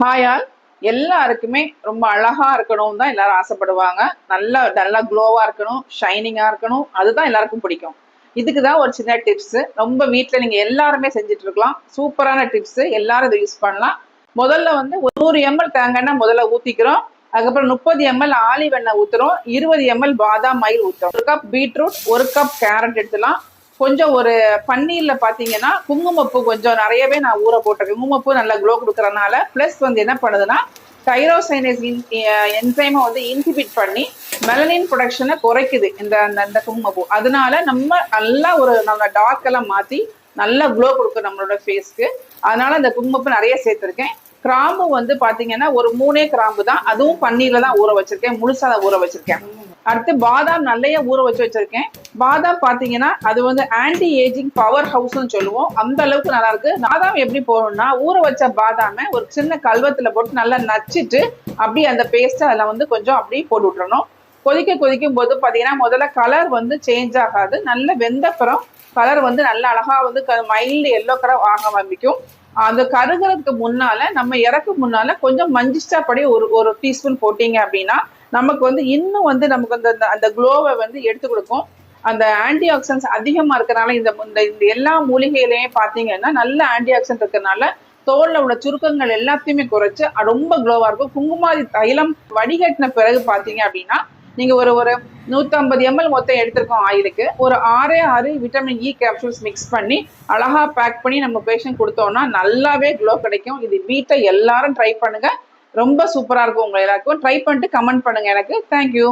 Hi all. எல்லாருக்குமே ரொம்ப அழகா இருக்கணும் தான் எல்லாரும் ஆசைப்படுவாங்க. நல்லா நல்லா க்ளோவா இருக்கணும், ஷைனிங்கா இருக்கணும். அதுதான் எல்லாருக்கும் பிடிக்கும். இதுக்கு தான் ஒரு சின்ன டிப்ஸ். ரொம்ப வீட்ல நீங்க எல்லாருமே செஞ்சுட்டு இருக்கலாம். சூப்பரான டிப்ஸ். எல்லாரும் இதை யூஸ் பண்ணலாம். முதல்ல வந்து 100 ml தேங்காய் எண்ணெய் முதல்ல ஊத்திக்கிறோம். அதுக்கப்புறம் 30 ml ஆலிவ் எண்ணெய் ஊத்துறோம். 20 ml பாதாம் ஆயில் ஊத்துறோம். 1 கப் பீட்ரூட், 1 கப் கேரட் எடுத்துலாம். கொஞ்சம் ஒரு பன்னீர்ல பாத்தீங்கன்னா குங்குமப்பூ கொஞ்சம் நிறையவே நான் ஊற போட்டிருக்கேன். குங்குமப்பூ நல்லா க்ளோ கொடுக்கறதுனால பிளஸ் வந்து என்ன பண்ணுதுன்னா தைரோசைனஸ் என்சைமை வந்து இன்ஹிபிட் பண்ணி மெலனின் ப்ரொடக்ஷனை குறைக்குது இந்த குங்குமப்பூ. அதனால நம்ம நல்லா ஒரு நம்ம டார்க் எல்லாம் மாத்தி நல்லா க்ளோ கொடுக்கும் நம்மளோட ஃபேஸ்க்கு. அதனால இந்த குங்குமப்பூ நிறைய சேர்த்திருக்கேன். கிராம்பு வந்து பாத்தீங்கன்னா ஒரு 3 கிராம்பு தான், அதுவும் பன்னீர்ல தான் ஊற வச்சிருக்கேன், முழுசா தான் ஊற வச்சிருக்கேன். அடுத்து பாதாம் நல்லைய ஊற வச்சிருக்கேன். பாதாம் பாத்தீங்கன்னா அது வந்து ஆன்டி ஏஜிங் பவர் ஹவுஸ்ன்னு சொல்லுவோம். அந்த அளவுக்கு நல்லா இருக்கு. பாதாம் எப்படி போடணும்னா ஊற வச்ச பாதாம ஒரு சின்ன கல்வத்துல போட்டு நல்லா நச்சிட்டு அப்படியே அந்த பேஸ்ட் அதுல வந்து கொஞ்சம் அப்படியே போட்டு விட்டுறணும். கொதிக்கும் போது பாத்தீங்கன்னா முதல்ல கலர் வந்து சேஞ்ச் ஆகாது. நல்ல வெந்தப்புறம் கலர் வந்து நல்ல அழகா வந்து மைல்டு எல்லோ கலர் ஆக ஆரம்பிக்கும். அந்த கருகிறதுக்கு முன்னால நம்ம இறக்கு முன்னால கொஞ்சம் மஞ்சிஸ்டா படி ஒரு டீஸ்பூன் போட்டீங்க அப்படின்னா நமக்கு வந்து இன்னும் வந்து நமக்கு அந்த க்ளோவை வந்து எடுத்து கொடுக்கும். அந்த ஆன்டி ஆக்சிடன்ஸ் அதிகமா இருக்கிறனால இந்த எல்லா மூலிகையிலையும் பாத்தீங்கன்னா நல்ல ஆன்டி ஆக்சிடன்ட் இருக்கிறதுனால தோல்ல உள்ள சுருக்கங்கள் எல்லாத்தையுமே குறைச்சு ரொம்ப க்ளோவா இருக்கும். குங்குமாதி தைலம் வடிகட்டின பிறகு பாத்தீங்க அப்படின்னா நீங்க ஒரு 150 ml மொத்தம் எடுத்திருக்கோம் ஆயிலுக்கு. ஒரு 6 விட்டமின் இ கேப்சூல்ஸ் மிக்ஸ் பண்ணி அழகா பேக் பண்ணி நம்ம பேஷண்ட் கொடுத்தோம்னா நல்லாவே க்ளோ கிடைக்கும். இது வீட்டை எல்லாரும் ட்ரை பண்ணுங்க. ரொம்ப சூப்பரா இருக்கும். உங்க எல்லாருக்கும் ட்ரை பண்ணிட்டு கமெண்ட் பண்ணுங்க எனக்கு. தேங்க்யூ.